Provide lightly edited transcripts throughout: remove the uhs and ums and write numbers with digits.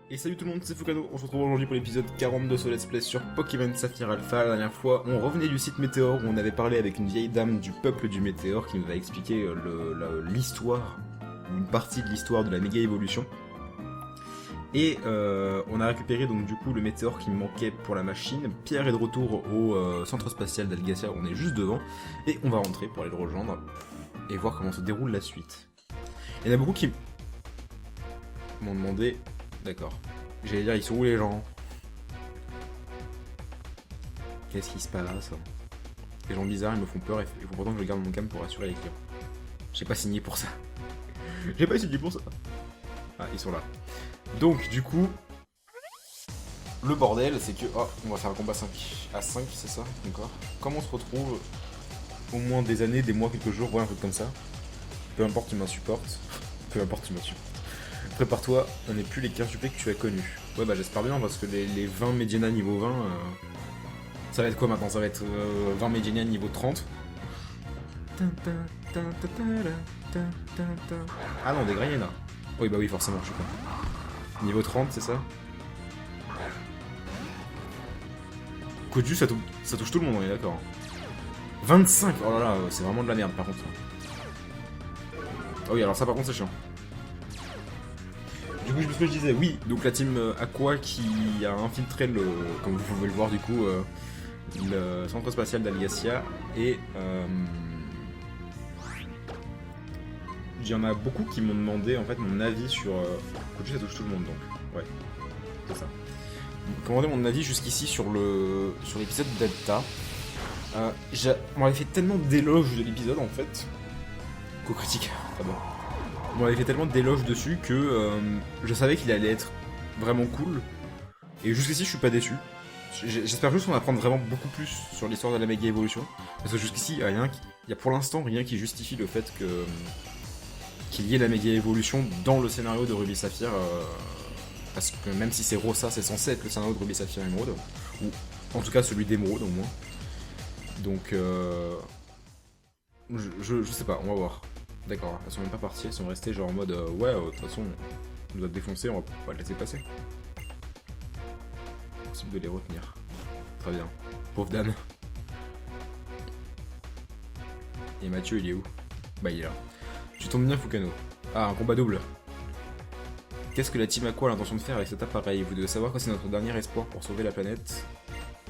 Et salut tout le monde, c'est Fukano, on se retrouve aujourd'hui pour l'épisode 42 sur Let's Play sur Pokémon Saphir Alpha. La dernière fois, on revenait du site Météor où on avait parlé avec une vieille dame du peuple du Météor qui nous a expliqué l'histoire, ou une partie de l'histoire de la méga évolution. Et on a récupéré donc du coup le Météor qui me manquait pour la machine. Pierre est de retour au centre spatial d'Algacia, on est juste devant. Et on va rentrer pour aller le rejoindre et voir comment se déroule la suite. Il y en a beaucoup qui m'ont demandé... D'accord. J'allais dire, ils sont où les gens? Qu'est-ce qui se passe? Les gens bizarres, ils me font peur et il faut pourtant que je garde mon cam pour assurer les clients. J'ai pas signé pour ça. J'ai pas signé pour ça. Ah, ils sont là. Donc, du coup, le bordel, c'est que... Oh, on va faire un combat 5 à 5, c'est ça? D'accord. Comment on se retrouve au moins des années, des mois, quelques jours, ouais, un truc comme ça. Peu importe, tu m'insupportes. Peu importe, tu m'insupportes. Prépare-toi, on n'est plus les 15 supplés que tu as connus. Ouais, bah j'espère bien, parce que les 20 Mediana niveau 20, ça va être quoi maintenant? Ça va être 20 Mediana niveau 30. Ah non, des Graiena. Oui, bah oui, forcément, je suis con. Niveau 30, c'est ça? Koju, ça touche tout le monde, on est d'accord. 25! Oh là là, c'est vraiment de la merde, par contre. Oh oui, alors ça, par contre, c'est chiant. Du coup, ce que je disais, oui, donc la team Aqua qui a infiltré comme vous pouvez le voir du coup, le centre spatial d'Algacia, et il y en a beaucoup qui m'ont demandé en fait mon avis sur... Koju, ça touche tout le monde donc, ouais, c'est ça. Ils m'ont demandé mon avis jusqu'ici sur l'épisode Delta. On m'avait fait tellement d'éloges de l'épisode en fait, qu'aux critiques, pardon. On m'avait fait tellement d'éloges dessus que je savais qu'il allait être vraiment cool. Et jusqu'ici, je suis pas déçu. J'espère juste qu'on va apprendre vraiment beaucoup plus sur l'histoire de la méga évolution. Parce que jusqu'ici, il y a pour l'instant rien qui justifie le fait qu'il y ait la méga évolution dans le scénario de Ruby Saphir. Parce que même si c'est Rossa, c'est censé être le scénario de Ruby Saphir Emerald. Ou en tout cas celui d'Emerald au moins. Donc, je sais pas, on va voir. D'accord, elles sont même pas parties, elles sont restées genre en mode ouais, de toute façon, on doit te défoncer, on va pas le laisser passer. Possible de les retenir. Très bien. Pauvre Dan. Et Mathieu, il est où? Bah, il est là. Tu tombes bien, Fukano. Ah, un combat double. Qu'est-ce que la team Aqua a l'intention de faire avec cet appareil? Vous devez savoir que c'est notre dernier espoir pour sauver la planète.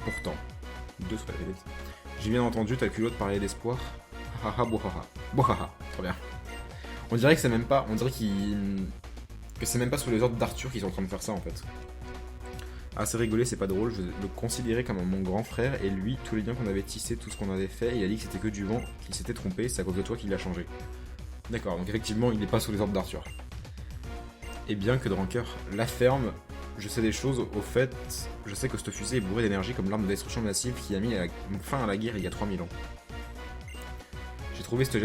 Pourtant. Deux sur la planète. J'ai bien entendu ta culotte parler d'espoir. Haha, bohaha. Bohaha. Très bien. On dirait que c'est même pas... On dirait que c'est même pas sous les ordres d'Arthur qu'ils sont en train de faire ça, en fait. Ah, c'est rigolé, c'est pas drôle. Je le considérais comme mon grand frère, et lui, tous les liens qu'on avait tissés, tout ce qu'on avait fait, il a dit que c'était que du vent, qu'il s'était trompé, c'est à cause de toi qu'il a changé. D'accord, donc effectivement, il n'est pas sous les ordres d'Arthur. Et bien que de rancœur, la ferme, je sais des choses, au fait, je sais que cette fusée est bourrée d'énergie comme l'arme de destruction massive qui a mis fin à la guerre il y a 3000 ans. J'ai trouvé cette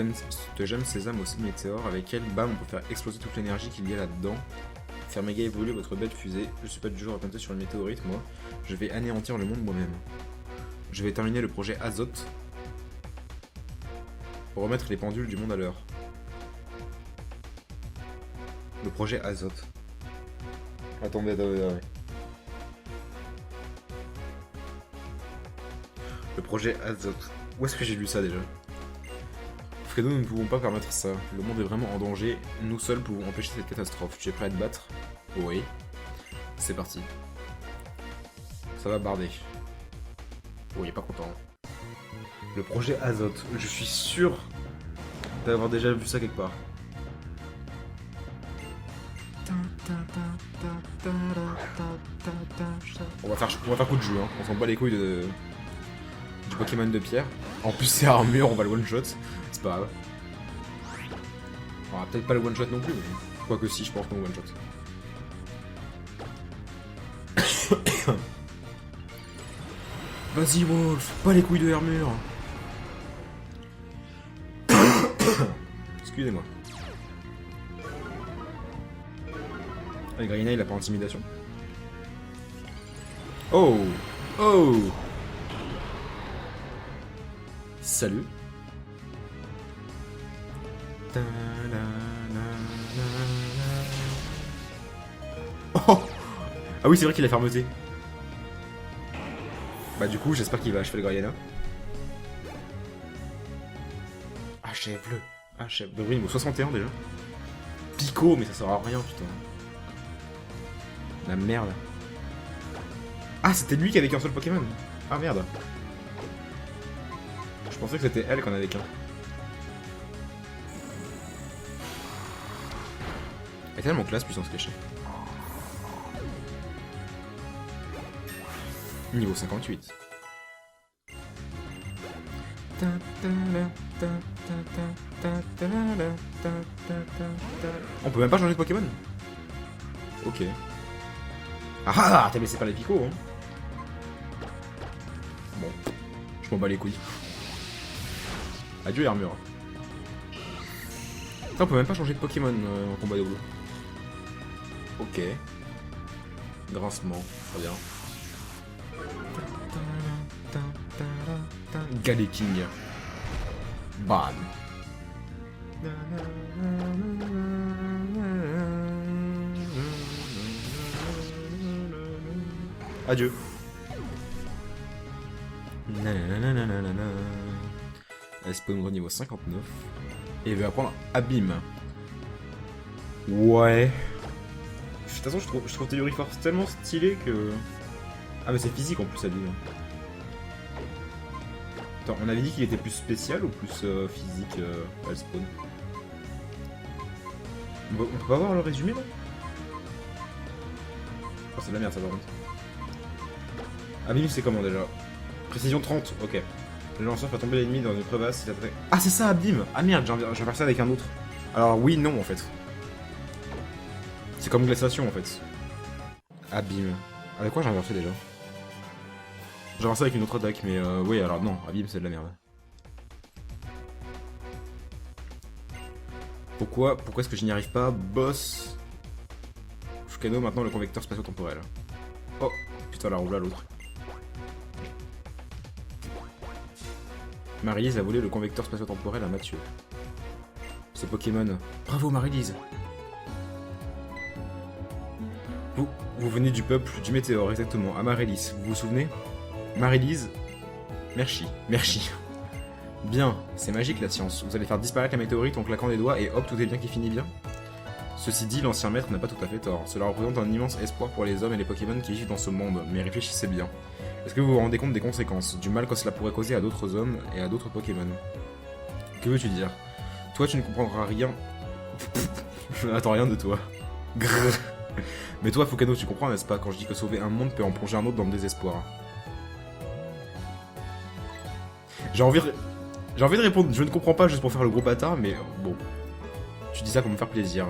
gemme sésame aussi météore, avec elle, bam, on peut faire exploser toute l'énergie qu'il y a là-dedans. Faire méga évoluer votre belle fusée. Je suis pas du genre à compter sur une météorite, moi. Je vais anéantir le monde moi-même. Je vais terminer le projet Azote pour remettre les pendules du monde à l'heure. Le projet Azote. Attendez. Le projet Azote. Où est-ce que j'ai lu ça déjà? Fredo, nous ne pouvons pas permettre ça. Le monde est vraiment en danger. Nous seuls pouvons empêcher cette catastrophe. Tu es prêt à te battre? Oui. C'est parti. Ça va barder. Oh, il est pas content. Le projet Azote. Je suis sûr d'avoir déjà vu ça quelque part. On va faire coup de jeu, hein. On s'en bat les couilles du Pokémon de pierre. En plus c'est armure, on va le one shot. C'est pas grave. On va peut-être pas le one shot non plus, mais... Quoique si, je pense qu'on le one shot. Vas-y Wolf, pas les couilles de armure. Excusez-moi. Ah, Graiena il a pas intimidation. Oh. Salut. Oh, Ah oui, c'est vrai qu'il a fermeté. Bah du coup, j'espère qu'il va achever le Grayena. Achève-le. Achève-le. Oui, niveau 61 déjà. Pico, mais ça sert à rien, putain. La merde. Ah, c'était lui qui avait qu'un seul Pokémon. Ah merde. Je pensais que c'était elle qu'on avait qu'un. Elle est tellement classe, puissance cachée. Niveau 58. On peut même pas changer de Pokémon. Ok. Ah ah, t'es blessé par les picots, hein. Bon, je m'en bats les couilles. Adieu armure. On peut même pas changer de Pokémon en combat double. Ok. Grincement, très bien. Galeking. Bam. Adieu. Elle spawn au niveau 59. Et il va apprendre Abîme. Ouais. De toute façon, je trouve Théorie Force tellement stylé que... Ah mais c'est physique en plus Abîme. Attends, on avait dit qu'il était plus spécial ou plus physique à le spawn? On peut pas voir le résumé là? Oh c'est de la merde ça par contre. Abîme c'est comment déjà? Précision 30, ok. Le lanceur fait tomber l'ennemi dans une crevasse. Ah c'est ça Abîme. Ah merde, je vais faire ça avec un autre. Alors oui, non en fait. C'est comme glaciation en fait. Abîme. Avec quoi j'ai inversé déjà? J'ai inversé avec une autre attaque, mais oui alors non, Abîme c'est de la merde. Pourquoi est-ce que je n'y arrive pas? Boss Fukano maintenant le convecteur spatio-temporel. Oh putain la roule là l'autre. Marie-Lise a volé le convecteur spatio-temporel à Mathieu. Ce Pokémon. Bravo Marie-Lise. Vous venez du peuple du météore, exactement, à Marie-Lise. Vous vous souvenez? Marie-Lise, merci. Bien, c'est magique la science. Vous allez faire disparaître la météorite en claquant des doigts et hop, tout est bien qui finit bien. Ceci dit, l'ancien maître n'a pas tout à fait tort. Cela représente un immense espoir pour les hommes et les Pokémon qui vivent dans ce monde, mais réfléchissez bien. Est-ce que vous vous rendez compte des conséquences, du mal que cela pourrait causer à d'autres hommes et à d'autres Pokémon? Que veux-tu dire? Toi, tu ne comprendras rien. Je n'attends rien de toi. Grrr. Mais toi, Fukano, tu comprends, n'est-ce pas, quand je dis que sauver un monde peut en plonger un autre dans le désespoir? J'ai envie de répondre, je ne comprends pas juste pour faire le gros bâtard, mais bon. Tu dis ça pour me faire plaisir.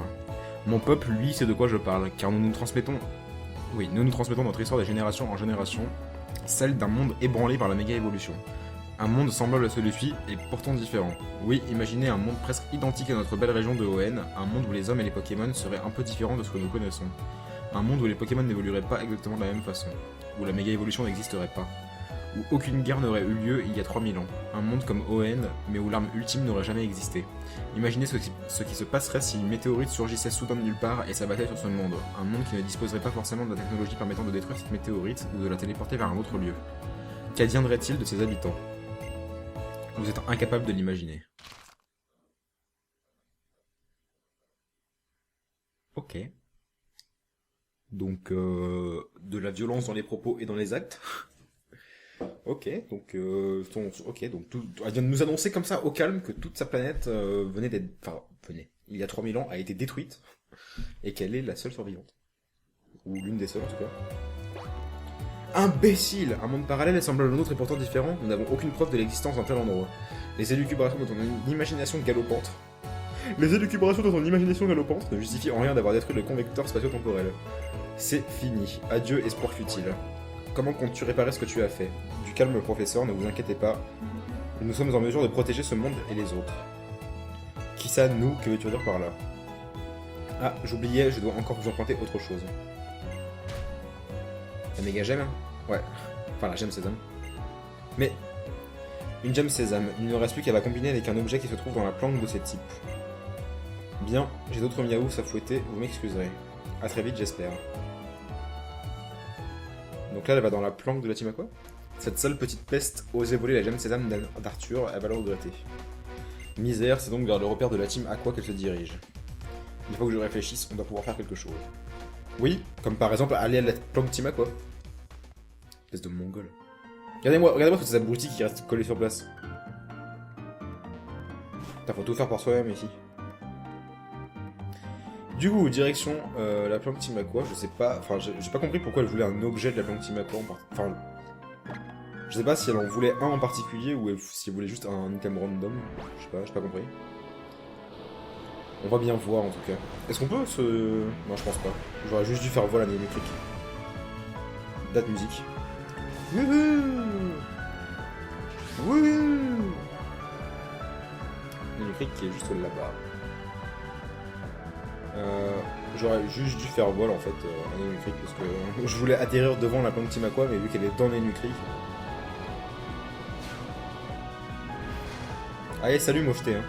Mon peuple, lui, sait de quoi je parle, car nous nous transmettons notre histoire de génération en génération, celle d'un monde ébranlé par la méga-évolution. Un monde semblable à celui-ci et pourtant différent. Oui, imaginez un monde presque identique à notre belle région de ON, un monde où les hommes et les Pokémon seraient un peu différents de ce que nous connaissons. Un monde où les Pokémon n'évolueraient pas exactement de la même façon, où la méga-évolution n'existerait pas, où aucune guerre n'aurait eu lieu il y a 3000 ans. Un monde comme ON, mais où l'arme ultime n'aurait jamais existé. Imaginez ce qui se passerait si une météorite surgissait soudain de nulle part et s'abattait sur ce monde. Un monde qui ne disposerait pas forcément de la technologie permettant de détruire cette météorite ou de la téléporter vers un autre lieu. Qu'adviendrait-il de ses habitants? Vous êtes incapable de l'imaginer. Ok. Donc, de la violence dans les propos et dans les actes. Ok, donc, elle vient de nous annoncer comme ça, au calme, que toute sa planète il y a 3000 ans, a été détruite, et qu'elle est la seule survivante. Ou l'une des seules, en tout cas. Imbécile! Un monde parallèle et semblable au nôtre et pourtant différent, nous n'avons aucune preuve de l'existence d'un tel endroit. Les élucubrations de ton imagination galopante. Les élucubrations de ton imagination galopante ne justifient en rien d'avoir détruit le convecteur spatio-temporel. C'est fini. Adieu, espoir futile. Comment comptes-tu réparer ce que tu as fait? Du calme, professeur, ne vous inquiétez pas. Nous sommes en mesure de protéger ce monde et les autres. Qui ça, nous? Que veux-tu dire par là? Ah, j'oubliais, je dois encore vous emprunter autre chose. La méga gemme? Ouais. Enfin, la gemme sésame. Mais... une gemme sésame, il ne reste plus qu'à la combiner avec un objet qui se trouve dans la planque de ces types. Bien, j'ai d'autres miaous à fouetter, vous m'excuserez. A très vite, j'espère. Donc là, elle va dans la planque de la team Aqua. Cette sale petite peste osait voler la gemme sésame d'Arthur, elle va le regretter. Misère, c'est donc vers le repère de la team Aqua qu'elle se dirige. Il faut que je réfléchisse, on doit pouvoir faire quelque chose. Oui, comme par exemple aller à la planque team Aqua. Espèce de mongol. Regardez-moi toutes ces abrutis qui restent collés sur place. Putain, faut tout faire par soi-même ici. Du coup, direction la planque Team Aqua, je sais pas, enfin j'ai pas compris pourquoi elle voulait un objet de la planque Team Aqua enfin, je sais pas si elle en voulait un en particulier ou si elle voulait juste un item random, j'ai pas compris. On va bien voir en tout cas. Est-ce qu'on peut se... Non, je pense pas. J'aurais juste dû faire voir la électrique. Date musique. Wouhou! Wouhou! L'électrique qui est juste là-bas. J'aurais juste dû faire vol en fait un électrique parce que je voulais atterrir devant la planque Team Aqua mais vu qu'elle est dans l'électrique. Allez, salut mocheté hein.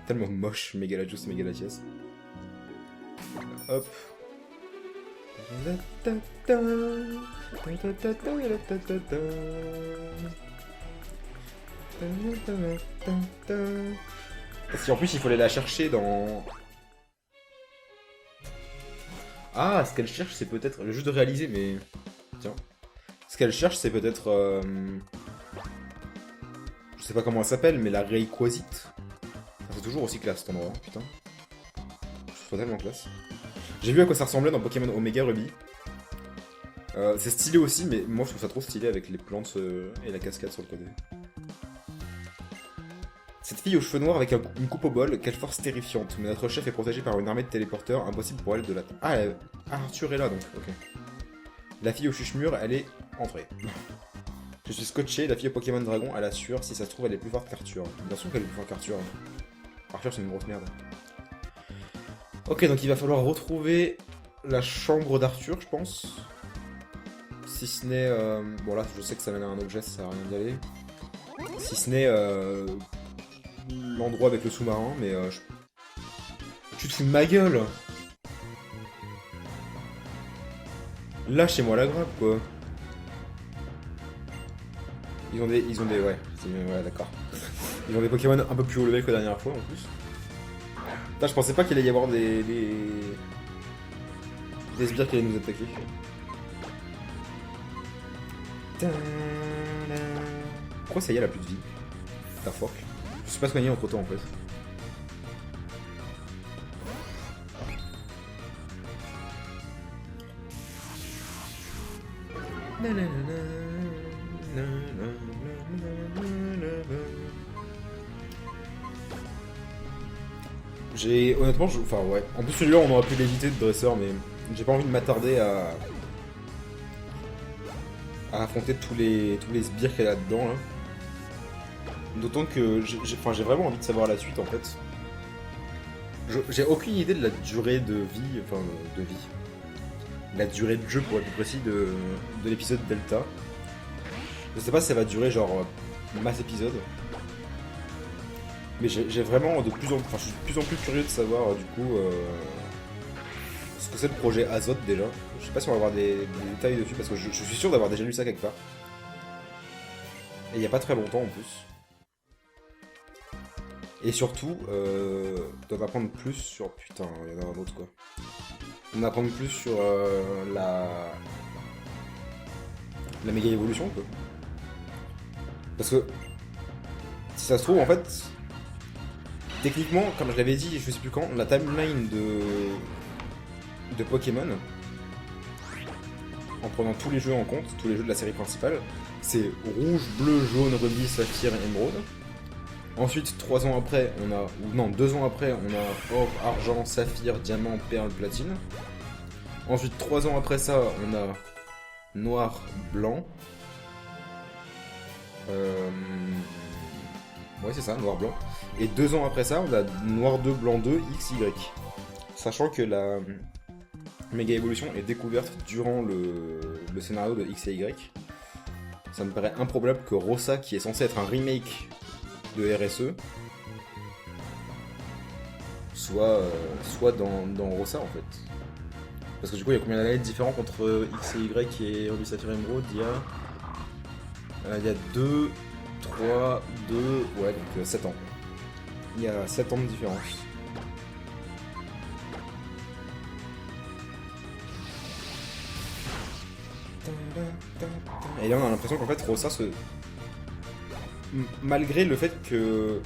Tellement moche, Megalajus, Megalatias. Hop. Parce qu'en plus il faut aller la chercher dans... Ah, ce qu'elle cherche c'est peut-être... Le jeu de réaliser mais... Tiens. Ce qu'elle cherche c'est peut-être... Je sais pas comment elle s'appelle mais la Rayquazik. C'est toujours aussi classe cet endroit, putain. Je trouve ça tellement classe. J'ai vu à quoi ça ressemblait dans Pokémon Omega Ruby. C'est stylé aussi, mais moi je trouve ça trop stylé avec les plantes et la cascade sur le côté. Cette fille aux cheveux noirs avec une coupe au bol, quelle force terrifiante. Mais notre chef est protégé par une armée de téléporteurs, impossible pour elle de l'atteindre. Ah, Arthur est là donc, ok. La fille au chuche-mur, elle est entrée. Je suis scotché, la fille au Pokémon Dragon, elle assure, si ça se trouve elle est plus forte qu'Arthur. Bien sûr qu'elle est plus forte qu'Arthur. Arthur c'est une grosse merde. Ok, donc il va falloir retrouver la chambre d'Arthur, je pense. Si ce n'est... Bon là, je sais que ça mène à un objet, ça sert à rien d'y aller. Si ce n'est... l'endroit avec le sous-marin, mais... Tu te fous de ma gueule! Lâchez-moi la grappe, quoi. Ils ont des... Ouais, d'accord. Ils ont des Pokémon un peu plus haut level que la dernière fois, en plus. Putain, je pensais pas qu'il allait y avoir des sbires qui allaient nous attaquer. Pourquoi ça y est, elle a plus de vie? Ta fuck. Je suis pas soigné entre temps en fait. Honnêtement, enfin ouais. En plus celui-là on aurait pu l'éviter de dresseur, mais j'ai pas envie de m'attarder à affronter tous les sbires qu'il y a là-dedans là. D'autant que j'ai vraiment envie de savoir la suite en fait. J'ai aucune idée de la durée de vie, enfin de vie. La durée de jeu pour être plus précis de l'épisode Delta. Je sais pas si ça va durer genre masse épisode. Mais j'ai vraiment je suis de plus en plus curieux de savoir du coup ce que c'est le projet Azoth déjà. Je sais pas si on va avoir des détails dessus parce que je suis sûr d'avoir déjà lu ça quelque part. Et il y a pas très longtemps en plus. Et surtout, d'en apprendre plus sur... Putain, il y en a un autre quoi. D'en apprendre plus sur la méga évolution quoi. Parce que si ça se trouve en fait, techniquement, comme je l'avais dit, je sais plus quand, la timeline de Pokémon, en prenant tous les jeux en compte, tous les jeux de la série principale, c'est rouge, bleu, jaune, rubis, saphir et émeraude. Ensuite, 3 ans après, on a... Ou non, 2 ans après, on a or, argent, saphir, diamant, perle, platine. Ensuite, 3 ans après ça, on a noir, blanc. Ouais, c'est ça, noir, blanc. Et 2 ans après ça, on a noir 2, blanc 2, X, Y. Sachant que la méga évolution est découverte durant le scénario de X et Y. Ça me paraît improbable que Rossa, qui est censé être un remake de RSE, soit dans Rossa en fait. Parce que du coup, il y a combien d'années différentes entre X et Y et Ruby Sapphire Emerald? Il y a 2, 3, 2, ouais, donc 7 ans. Il y a 7 ans de différence. Et là, on a l'impression qu'en fait, Rosa se... Malgré le fait que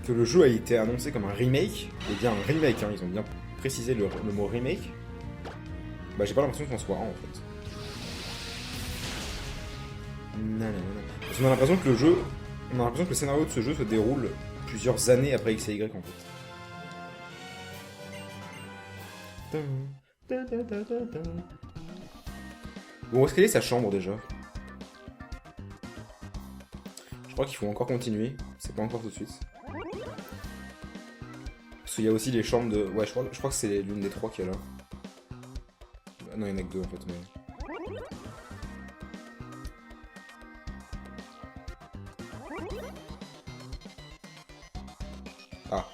le jeu a été annoncé comme un remake, et bien un remake, hein, ils ont bien précisé le mot remake, bah j'ai pas l'impression qu'on soit un en fait. Parce qu'on a l'impression que le scénario de ce jeu se déroule plusieurs années après X et Y en fait. Bon, où est-ce qu'elle est sa chambre déjà? Je crois qu'il faut encore continuer, c'est pas encore tout de suite. Parce qu'il y a aussi les chambres de... Ouais, je crois que c'est l'une des 3 qu'il y a là. Non, il y en a que 2 en fait, mais... Ah.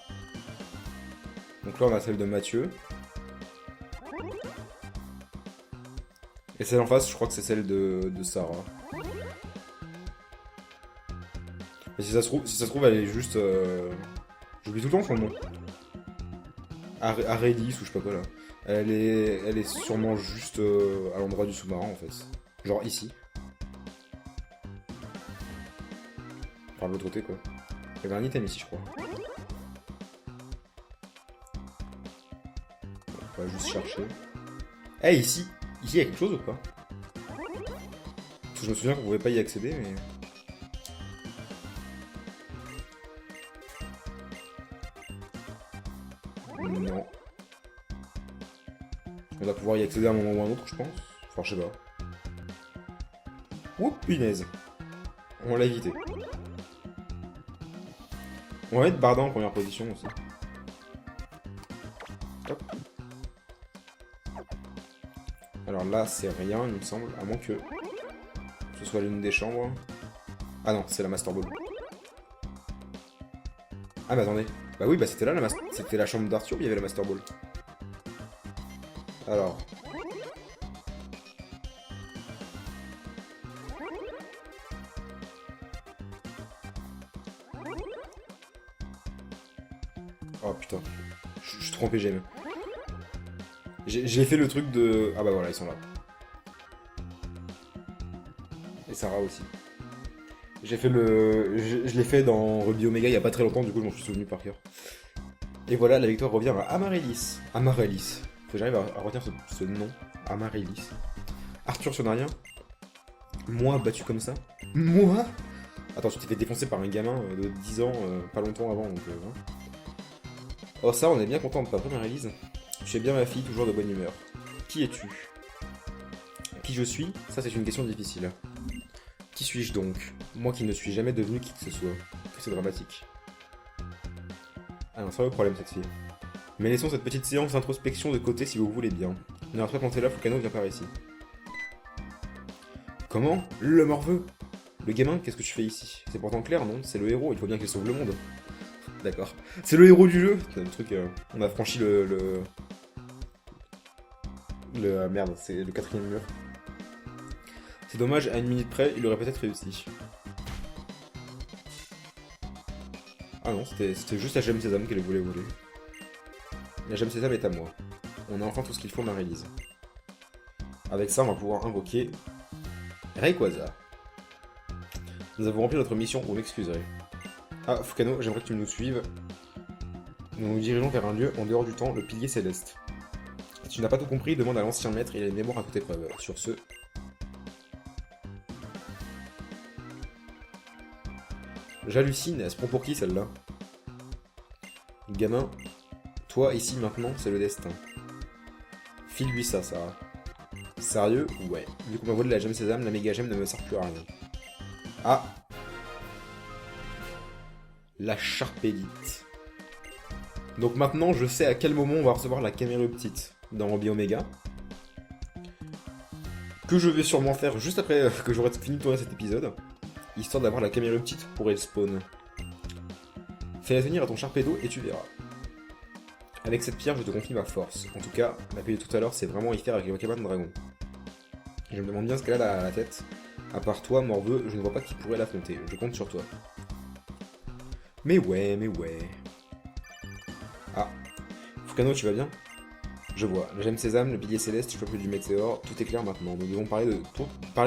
Donc là, on a celle de Mathieu. Et celle en face, je crois que c'est celle de Sarah. Et si ça se trouve, elle est juste... J'oublie tout le temps son nom. Arélis ou je sais pas quoi là. Elle est sûrement juste à l'endroit du sous-marin en fait. Genre ici. Enfin de l'autre côté quoi. Il y avait un item ici je crois. On va juste chercher. Eh hey, ici il y a quelque chose ou pas? Parce que je me souviens qu'on pouvait pas y accéder mais... Non. On va pouvoir y accéder à un moment ou à un autre, je pense. Enfin, je sais pas. Ouh, punaise. On l'a évité. On va mettre Barda en première position aussi. Hop. Alors là, c'est rien, il me semble. À moins que ce soit l'une des chambres. Ah non, c'est la Master Ball. Ah mais attendez. Bah oui, bah c'était là, c'était la chambre d'Arthur où il y avait la Master Ball. Alors. Oh putain. Je suis trompé, j'aime. J'ai fait le truc de... Ah bah voilà, ils sont là. Et Sarah aussi. J'ai fait le... Je l'ai fait dans Ruby Omega il y a pas très longtemps, du coup je m'en suis souvenu par cœur. Et voilà, la victoire revient à Amaryllis. Amaryllis. Faut que j'arrive à retenir ce nom. Amaryllis. Arthur Sonarien. Moi, battu comme ça. Moi. Attends, tu t'es fait défoncer par un gamin de 10 ans, pas longtemps avant, donc... Hein. Oh ça, on est bien content de pas première Elise. Tu es bien ma fille, toujours de bonne humeur. Qui es-tu? Qui je suis? Ça, c'est une question difficile. Qui suis-je donc? Moi qui ne suis jamais devenu qui que ce soit. Que c'est dramatique. Ah non, c'est le problème cette fille. Mais laissons cette petite séance d'introspection de côté si vous voulez bien. Mais après quand t'es là, Fukano vient par ici. Comment? Le morveux? Le gamin, qu'est-ce que tu fais ici? C'est pourtant clair, non? C'est le héros, il faut bien qu'il sauve le monde. D'accord. C'est le héros du jeu. C'est un truc... on a franchi merde, c'est le 4ème mur. C'est dommage, à une minute près, il aurait peut-être réussi. Ah non, c'était juste la gemme sésame qu'elle voulait voler. La gemme sésame est à moi. On a enfin tout ce qu'il faut, Marie-Lise. Avec ça, on va pouvoir invoquer Rayquaza. Nous avons rempli notre mission, vous m'excuserez. Ah, Fukano, j'aimerais que tu nous suives. Nous nous dirigeons vers un lieu en dehors du temps, le pilier céleste. Si tu n'as pas tout compris, demande à l'ancien maître, il a une mémoire à toute épreuve. Sur ce... J'hallucine, elle se prend pour qui celle-là? Gamin, toi ici maintenant, c'est le destin. File-lui ça, Sarah. Sérieux? Ouais. Vu qu'on m'a volé la gemme sésame, la méga gemme ne me sert plus à rien. Ah! La Charpélite. Donc maintenant, je sais à quel moment on va recevoir la Caméruptite dans Ruby Omega. Que je vais sûrement faire juste après que j'aurai fini de tourner cet épisode. Histoire d'avoir la Caméruptite pour elle spawn. Fais-la tenir à ton Charpedo et tu verras. Avec cette pierre, je te confie ma force. En tout cas, la paix de tout à l'heure, c'est vraiment y faire avec les Pokémon de dragon. Je me demande bien ce qu'elle a à la tête. À part toi, Morveux, je ne vois pas qui pourrait l'affronter. Je compte sur toi. Mais ouais. Ah. Fukano, tu vas bien? Je vois. J'aime Sésame, le pilier céleste, je peux plus du Météore. Tout est clair maintenant. Nous devons parler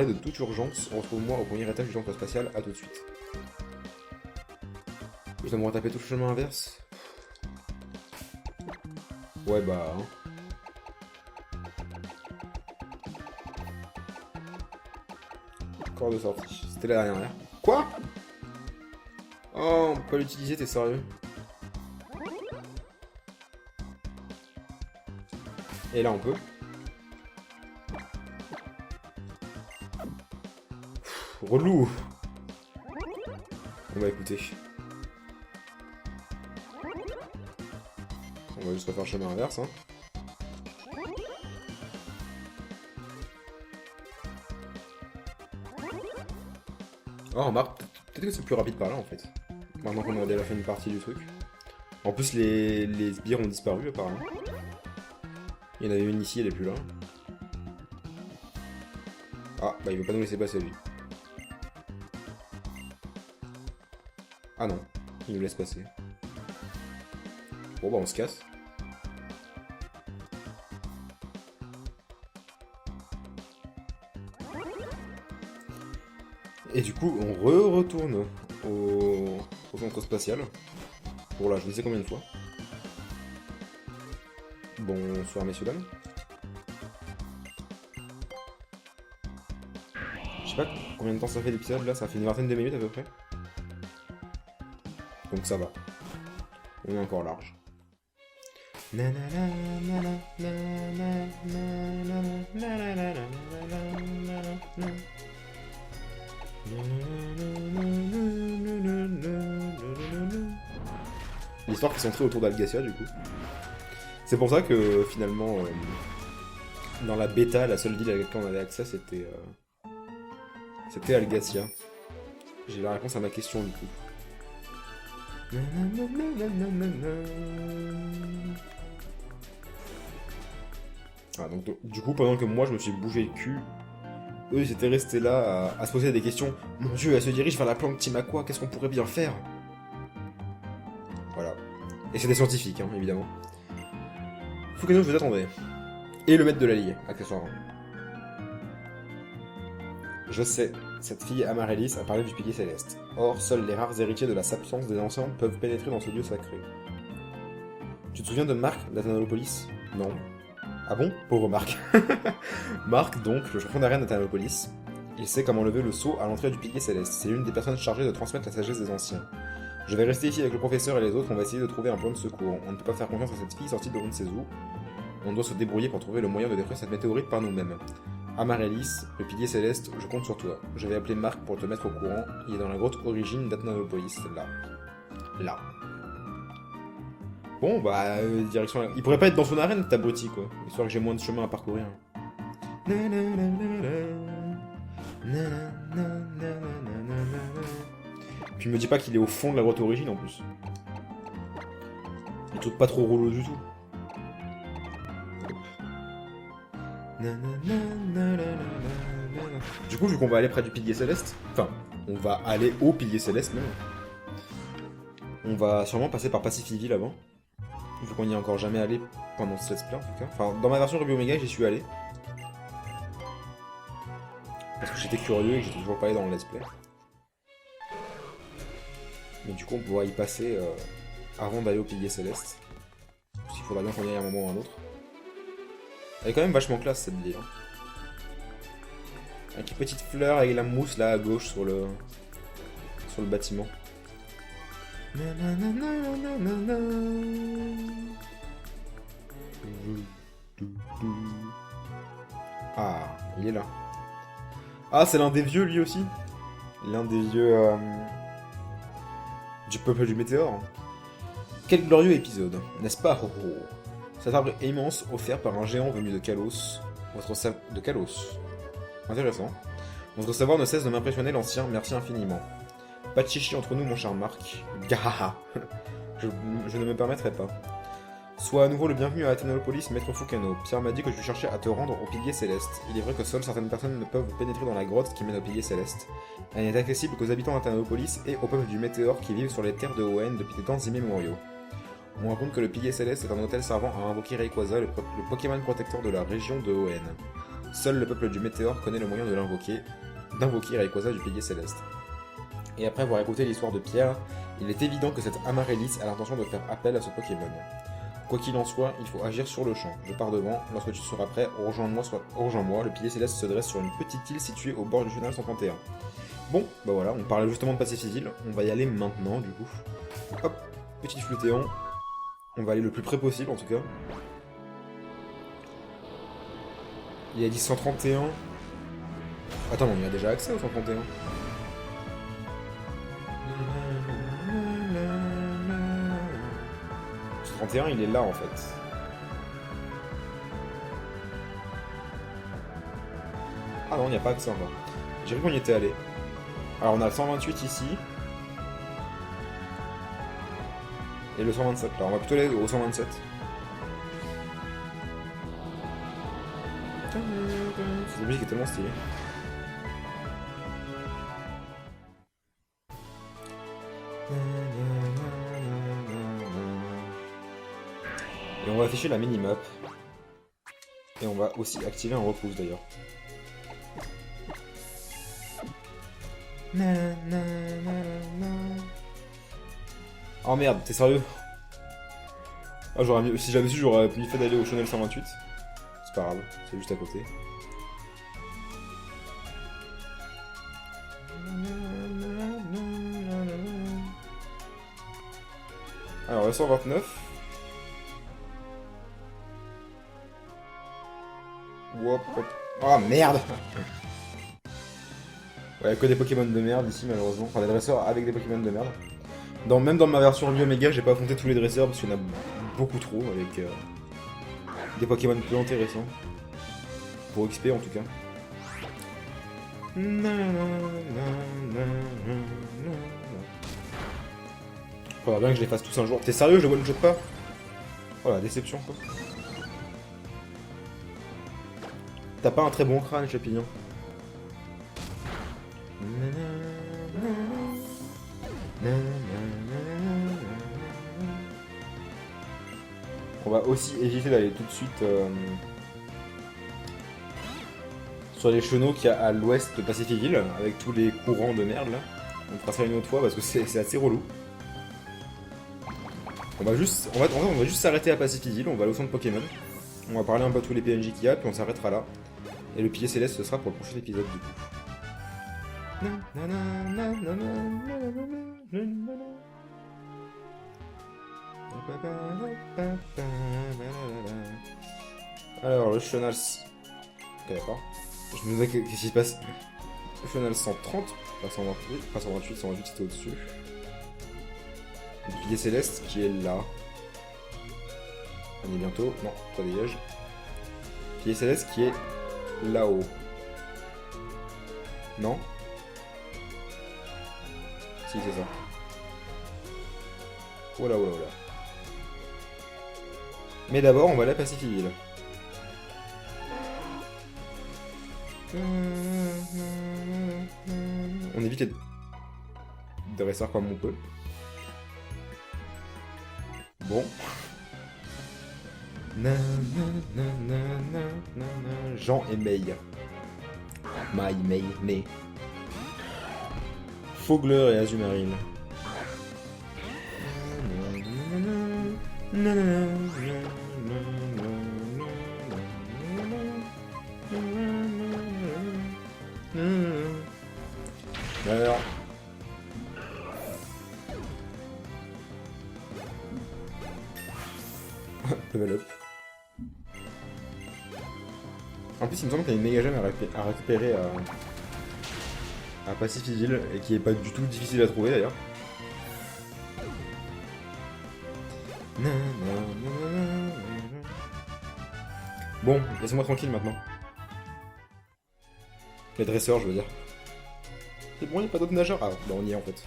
de toute urgence. Retrouve-moi au premier étage du centre spatial. À tout de suite. Je dois me retaper tout le chemin inverse. Ouais, bah... Hein. Corps de sortie. C'était la dernière. Quoi? Oh, on peut pas l'utiliser, t'es sérieux? Et là, on peut. Relou. On va écouter. On va juste refaire le chemin inverse, hein. Oh, remarque, peut-être que c'est plus rapide par là, en fait. Maintenant qu'on a déjà fait une partie du truc. En plus, les sbires ont disparu, apparemment. Il y en avait une ici, elle est plus là. Ah, bah il veut pas nous laisser passer, lui. Ah non, il nous laisse passer. Bon bah on se casse. Et du coup, on retourne au centre spatial. Pour là, je ne sais combien de fois. Bonsoir messieurs dames. Je sais pas combien de temps ça fait l'épisode là, ça fait une vingtaine de minutes à peu près. Donc ça va. On est encore large. L'histoire qui est centrée autour d'Algacia du coup. C'est pour ça que finalement, dans la bêta, la seule ville à laquelle on avait accès c'était Algacia. J'ai la réponse à ma question du coup. Ah, donc, du coup, pendant que moi je me suis bougé le cul, eux ils étaient restés là à se poser des questions. Mon dieu, elle se dirige vers la planque Timakwa, qu'est-ce qu'on pourrait bien faire? Voilà. Et c'est des scientifiques, hein, évidemment. Fukano, je vous attendais. Et le maître de la ligue, accessoirement. Je sais, cette fille Amarellis a parlé du pilier céleste. Or, seuls les rares héritiers de la substance des anciens peuvent pénétrer dans ce lieu sacré. Tu te souviens de Marc d'Athanalopolis? Non. Ah bon? Pauvre Marc. Marc, donc, le champion d'arène d'Athanalopolis. Il sait comment lever le sceau à l'entrée du pilier céleste. C'est l'une des personnes chargées de transmettre la sagesse des anciens. Je vais rester ici avec le professeur et les autres, on va essayer de trouver un plan de secours. On ne peut pas faire confiance à cette fille sortie de on ne sait où. On doit se débrouiller pour trouver le moyen de détruire cette météorite par nous-mêmes. Amarellis, le pilier céleste, je compte sur toi. Je vais appeler Marc pour te mettre au courant. Il est dans la grotte origine d'Athanalopolis, là. Bon, bah, direction... Il pourrait pas être dans son arène, cet abruti, quoi. Histoire que j'ai moins de chemin à parcourir. Puis me dis pas qu'il est au fond de la grotte origine, en plus. Il truc pas trop relou du tout. Du coup, vu qu'on va aller près du pilier céleste, enfin, on va aller au pilier céleste même, on va sûrement passer par Pacifiville avant, vu qu'on n'y est encore jamais allé pendant ce let's play en tout cas. Enfin, dans ma version Ruby Omega, j'y suis allé. Parce que j'étais curieux et que j'étais toujours pas allé dans le let's play. Mais du coup, on pourra y passer avant d'aller au pilier céleste. Parce qu'il faudra bien qu'on y aille à un moment ou à un autre. Elle est quand même vachement classe cette ville. Avec une petite fleur avec la mousse là à gauche sur le bâtiment. Ah, il est là. Ah, c'est l'un des vieux lui aussi. L'un des vieux du peuple du météore. Quel glorieux épisode, n'est-ce pas, ho ho? Cet arbre immense offert par un géant venu de Kalos. De Kalos. Intéressant. Votre savoir ne cesse de m'impressionner, l'ancien, merci infiniment. Pas de chichi entre nous, mon cher Marc. Gahaha. Je ne me permettrai pas. Sois à nouveau le bienvenu à Athénopolis, maître Fukano. Pierre m'a dit que tu cherchais à te rendre au pilier céleste. Il est vrai que seules certaines personnes ne peuvent pénétrer dans la grotte qui mène au pilier céleste. Elle n'est accessible qu'aux habitants d'Athénopolis et au peuple du Météore qui vivent sur les terres de Hoenn depuis des temps immémoriaux. On raconte que le pilier céleste est un hôtel servant à invoquer Rayquaza, le Pokémon protecteur de la région de Hoenn. Seul le peuple du Météore connaît le moyen de d'invoquer Rayquaza du pilier céleste. Et après avoir écouté l'histoire de Pierre, il est évident que cette Amaryllis a l'intention de faire appel à ce Pokémon. Quoi qu'il en soit, il faut agir sur le champ. Je pars devant, lorsque tu seras prêt, rejoins-moi, le pilier céleste se dresse sur une petite île située au bord du chenal 131. Bon, bah voilà, on parlait justement de Pacifisile, on va y aller maintenant du coup. Hop, petit flutéon. On va aller le plus près possible en tout cas. Il a dit 131. Attends, on y a déjà accès au 131. 131, il est là en fait. Ah non, il n'y a pas accès encore. J'ai cru qu'on y était allé. Alors on a le 128 ici. Et le 127 là. On va plutôt aller au 127. Cette musique est tellement stylée. Et on va afficher la minimap. Et on va aussi activer un repousse d'ailleurs. Oh merde, t'es sérieux? Ah, si j'avais su, j'aurais mieux fait d'aller au Chenel 128. C'est pas grave, c'est juste à côté. Alors, le 129. Wop, hop. Oh merde! Ouais, que des Pokémon de merde ici, malheureusement. Enfin, des dresseurs avec des Pokémon de merde. Même dans ma version Review Omega, j'ai pas affronté tous les dresseurs parce qu'il y en a beaucoup trop avec des Pokémon plus intéressants. Pour XP en tout cas. Faudra bien que je les fasse tous un jour. T'es sérieux, je le one-shot pas? Oh la déception quoi. T'as pas un très bon crâne, Chapillon. On va aussi éviter d'aller tout de suite sur les chenaux qu'il y a à l'ouest de Pacifisile, avec tous les courants de merde là. On fera ça une autre fois parce que c'est assez relou. On va juste s'arrêter à Pacifisile, on va aller au centre Pokémon. On va parler un peu à tous les PNJ qu'il y a, puis on s'arrêtera là. Et le pilier céleste, ce sera pour le prochain épisode du coup. Alors, le Chenal... Ok, d'accord. Je me disais qu'est-ce qui se passe. Le Chenal 130, pas 128, pas 128, 128 c'était au-dessus. Le pilier céleste qui est là. On y est bientôt. Non, toi dégage. Pilier céleste qui est là-haut. Non? Si, c'est ça. Oh là, oh là, oh là. Mais d'abord, on va aller à Pacifisile. On évite les dresseurs comme on peut. Bon. Jean et May. May. Fogler et Azumarill. Alors. Level up. En plus, il me semble qu'il y a une méga gemme à récupérer à Pacifisile et qui est pas du tout difficile à trouver d'ailleurs. Bon, laissez-moi tranquille maintenant. Les dresseurs, je veux dire. C'est bon, il n'y a pas d'autres nageurs? Ah, bah on y est en fait.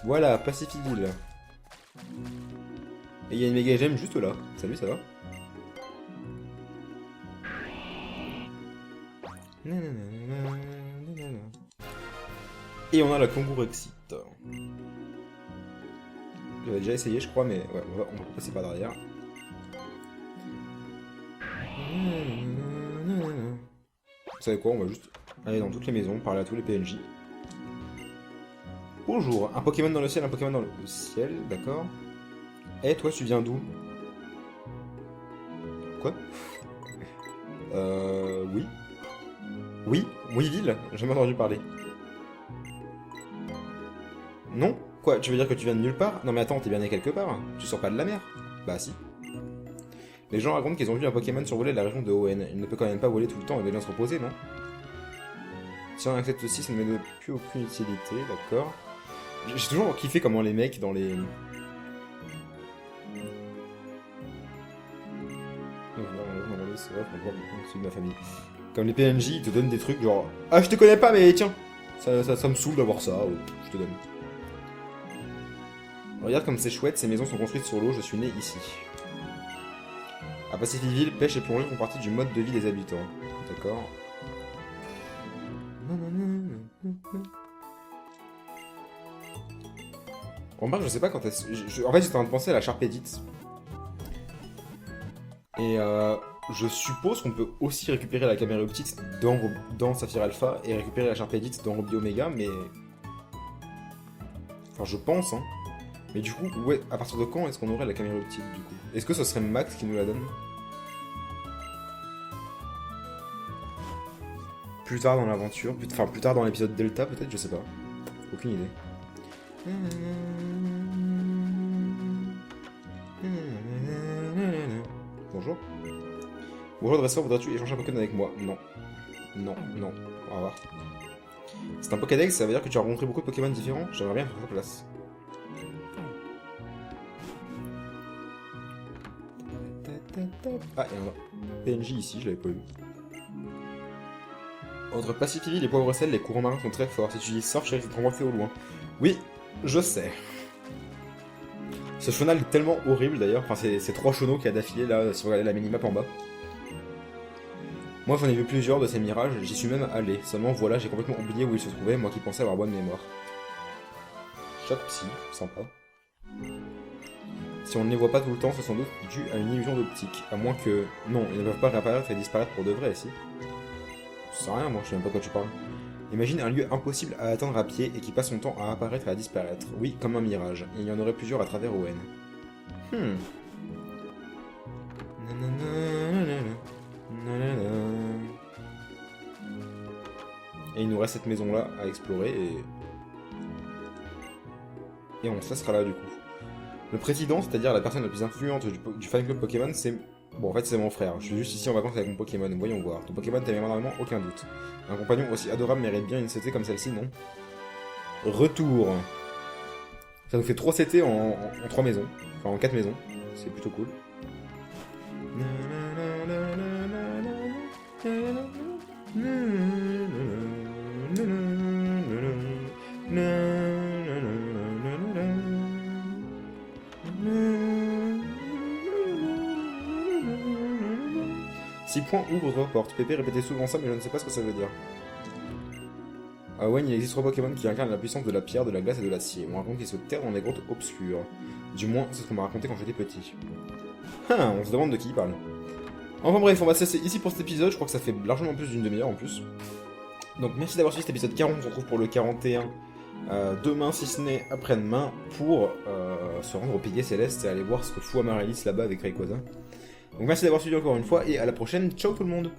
Voilà, Pacifisile. Et il y a une méga gemme juste là. Salut, ça va? Et on a la Kangourexite. J'avais déjà essayé, je crois, mais ouais, on va passer par derrière. Vous savez quoi, on va juste aller dans toutes les maisons, parler à tous les PNJ. Bonjour, un Pokémon dans le ciel, un Pokémon dans le ciel, d'accord. Eh, toi, tu viens d'où? Quoi? Oui. Oui, Ville, j'ai jamais entendu parler. Non? Quoi, tu veux dire que tu viens de nulle part? Non mais attends, t'es bien né quelque part. Tu sors pas de la mer? Bah si. Les gens racontent qu'ils ont vu un Pokémon survoler la région de ON. Il ne peut quand même pas voler tout le temps et bien se reposer, non? Si on accepte aussi, ça ne me donne plus aucune utilité, d'accord. J'ai toujours kiffé comment les mecs dans les... C'est vrai qu'on voit beaucoup de ma famille. Comme les PNJ, ils te donnent des trucs genre... Ah, je te connais pas, mais tiens, ça me saoule d'avoir ça, je te donne. Regarde comme c'est chouette, ces maisons sont construites sur l'eau, je suis né ici. À Pacificville, pêche et plongée font partie du mode de vie des habitants. D'accord. Remarque, je sais pas quand est-ce... En fait, j'étais en train de penser à la Charpédite. Et je suppose qu'on peut aussi récupérer la caméra optique dans Saphir Alpha et récupérer la Charpédite dans Ruby Omega, mais... Enfin, je pense, hein. Mais du coup, ouais, à partir de quand est-ce qu'on aurait la caméra optique, du coup? Est-ce que ce serait Max qui nous la donne? Plus tard dans l'aventure, enfin plus tard dans l'épisode Delta peut-être, je sais pas. Aucune idée. Bonjour. Bonjour dresseur, voudrais-tu échanger un Pokémon avec moi? Non. Non, non. Au revoir. C'est un Pokédex, ça veut dire que tu as rencontré beaucoup de Pokémon différents? J'aimerais bien faire ta place. Ah, il y a un PNJ ici, je l'avais pas vu. Entre Pacificville et Poivre-Sel, les courants marins sont très forts. Si tu utilises Surf, tu risques d'être renvoyé au loin. Oui, je sais. Ce chenal est tellement horrible d'ailleurs. Enfin, c'est 3 chenaux qu'il y a d'affilée là, si vous regardez la minimap en bas. Moi, j'en ai vu plusieurs de ces mirages, j'y suis même allé. Seulement, voilà, j'ai complètement oublié où ils se trouvaient, moi qui pensais avoir bonne mémoire. Choc psy, sympa. Si on ne les voit pas tout le temps, c'est sans doute dû à une illusion d'optique. À moins que... Non, ils ne peuvent pas réapparaître et disparaître pour de vrai, si. Je sais rien, moi, je sais même pas de quoi tu parles. Imagine un lieu impossible à atteindre à pied et qui passe son temps à apparaître et à disparaître. Oui, comme un mirage. Et il y en aurait plusieurs à travers ON. Et il nous reste cette maison-là à explorer et on se laissera là, du coup. Le président, c'est-à-dire la personne la plus influente du fan club Pokémon, c'est... Bon, en fait, c'est mon frère. Je suis juste ici en vacances avec mon Pokémon. Voyons voir. Ton Pokémon t'aime énormément, aucun doute. Un compagnon aussi adorable mérite bien une CT comme celle-ci, non? Retour. Ça nous fait 3 CT en 3 maisons. Enfin, en 4 maisons. C'est plutôt cool. Six points ouvre votre porte. Pépé répétait souvent ça, mais je ne sais pas ce que ça veut dire. À Wayne, il existe 3 Pokémon qui incarnent la puissance de la pierre, de la glace et de l'acier. On raconte qu'ils se terrent dans des grottes obscures. Du moins, c'est ce qu'on m'a raconté quand j'étais petit. On se demande de qui il parle. Enfin bref, on va se laisser ici pour cet épisode. Je crois que ça fait largement plus d'une demi-heure en plus. Donc merci d'avoir suivi cet épisode 40. On se retrouve pour le 41 demain, si ce n'est après-demain, pour se rendre au pilier céleste et aller voir ce que fout Amaryllis là-bas avec Rayquaza. Donc merci d'avoir suivi encore une fois et à la prochaine. Ciao tout le monde!